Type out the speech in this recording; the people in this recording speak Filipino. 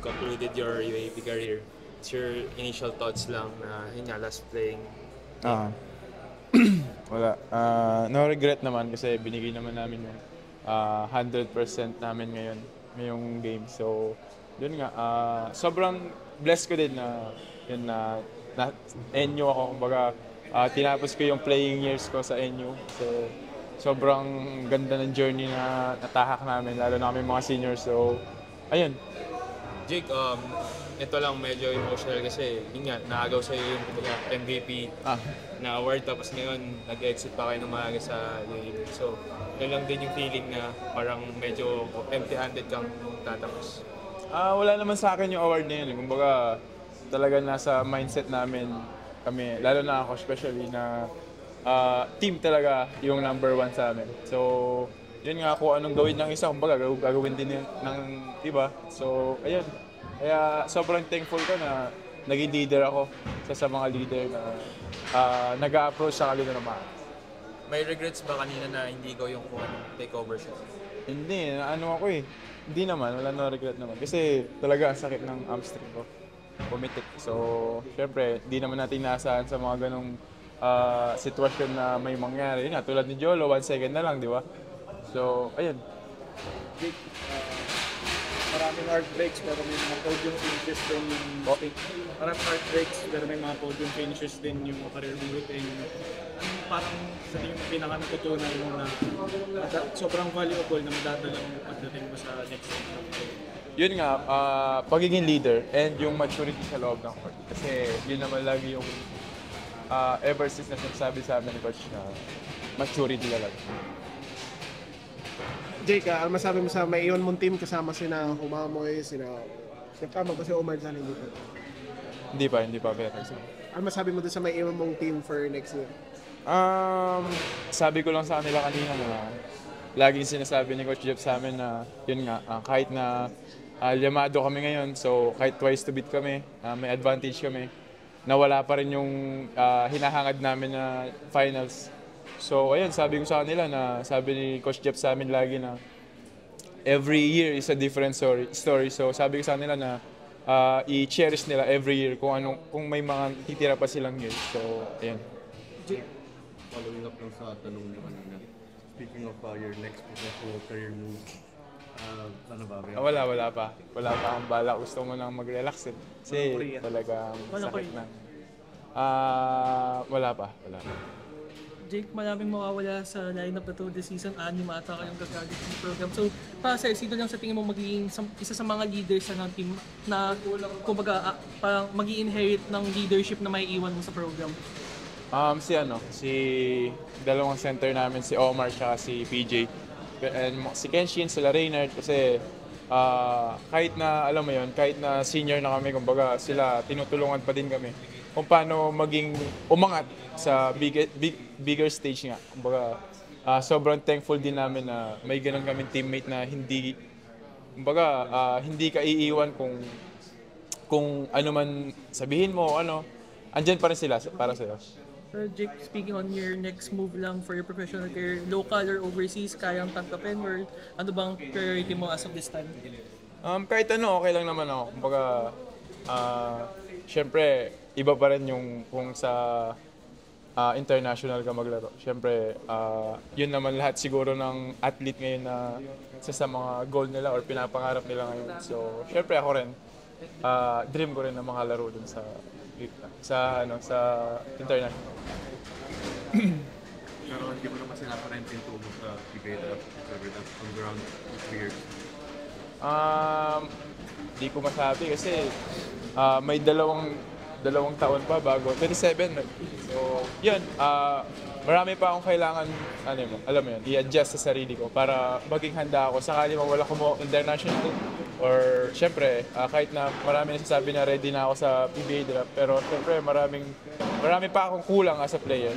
concluded your UAP career. What's your initial thoughts lang na yun nga, last playing? Ah, wala. No regret naman kasi binigay naman namin yung 100% namin ngayong game. So, yun nga, sobrang blessed ko din na yun na NU ako. Kumbaga, tinapos ko yung playing years ko sa NU. So, sobrang ganda ng journey na natahak namin, lalo na kami mga seniors. So, ayun. Jake, ito lang medyo emotional kasi yun nga, naagaw sa'yo yung kumbaga, MVP na award tapos ngayon nag-exit pa kayo ng maaga sa UAP. So, yun lang din yung feeling na parang medyo empty-handed kang tatapos. Wala naman sa akin yung award na yun. Kumbaga, talaga nasa mindset namin kami, lalo na ako especially na team talaga yung number one sa amin. So, yun nga kung anong gawin ng isa, kumbaga gagawin din ng iba. So, ayun. Kaya sobrang thankful ko na naging leader ako sa mga leader na nag-a-approach sa kanila naman. May regrets ba kanina na hindi ko yung take over siya? Hindi, ano ako eh. Hindi naman, wala na regret naman. Kasi talaga ang sakit ng hamstring ko. Pumitik. So, syempre, hindi naman natin naasahan sa mga ganong sitwasyon na may mangyari. Yun nga, tulad ni Jolo, 1 second na lang, di ba? So, ayun. Jake, maraming heartbreaks pero may mga podium finishes din maraming heartbreaks pero may mga podium finishes din yung career mo with NU. Anong parang sa tingin mo pinaka natutunan mo na sobrang valuable na madadala mo pagdating mo sa next season? Yun nga, pagiging leader and yung maturity sa loob ng court. Kasi yun naman lagi yung ever since na sinasabi sa amin ni Coach na maturity talaga. Jake, ano masabi mo sa may iwan mong team kasama sina Humamoy, sina tama ba si Omar sa hindi pa? Hindi pa. Ano masabi mo doon sa may iwan mong team for next year? Sabi ko lang sa kanila kanina na laging sinasabi ni Coach Jeff sa amin na yun nga, kahit na llamado kami ngayon, so kahit twice to beat kami, may advantage kami, nawala pa rin yung hinahangad namin na finals. So ayun, sabi ko sa kanila na sabi ni Coach Jeff sa amin lagi na every year is a different story. So sabi ko sa kanila na i-cherish nila every year kung may mga titira pa silang years. So ayun. Following up lang sa tanong niyo kanina. Speaking of your next professional career move, ano ba? Wala pa. Wala pa akong bala. Gusto mo nang mag-relax eh. Kasi talagang sakit na. Wala pa. Jake, maraming mawawala sa lineup na to this season. Anim ata kayong gagamit ng program. So, para sa'yo, sino lang sa tingin mo magiging isa sa mga leaders ng team na kumbaga parang mag-i-inherit ng leadership na may iwan mo sa program? Si dalawang center namin, si Omar at si PJ. And si Kenshin, sila Reynard kasi kahit na alam mo yon, kahit na senior na kami, kumbaga sila tinutulungan pa din kami kung paano maging umangat sa bigger stage nga. Kumbaga sobrang thankful din namin na may ganun kaming teammate na hindi ka iiwan kung ano man sabihin mo, andyan pa rin sila para sa'yo. Jake, speaking on your next move lang for your professional career, local or overseas, kayang tanggapin or ano bang priority mo as of this time? Kahit okay lang naman ako. Kumbaga, syempre, iba pa rin yung kung sa international ka maglaro. Syempre, yun naman lahat siguro ng athlete ngayon na isa sa mga goal nila or pinapangarap nila ngayon. So, syempre ako rin, dream ko rin na makalaro dun sa international. Pero hindi mo naman sinaparent yung tubo sa debate on ground 3 years. Di ko masabi kasi may dalawang taon pa bago 27. So, yun, marami pa akong kailangan, alam mo yun, i-adjust sa sarili ko para maging handa ako sakali mawala ko mo international or syempre, kahit na marami nasasabi na ready na ako sa PBA draft, pero syempre marami pa akong kulang as a player.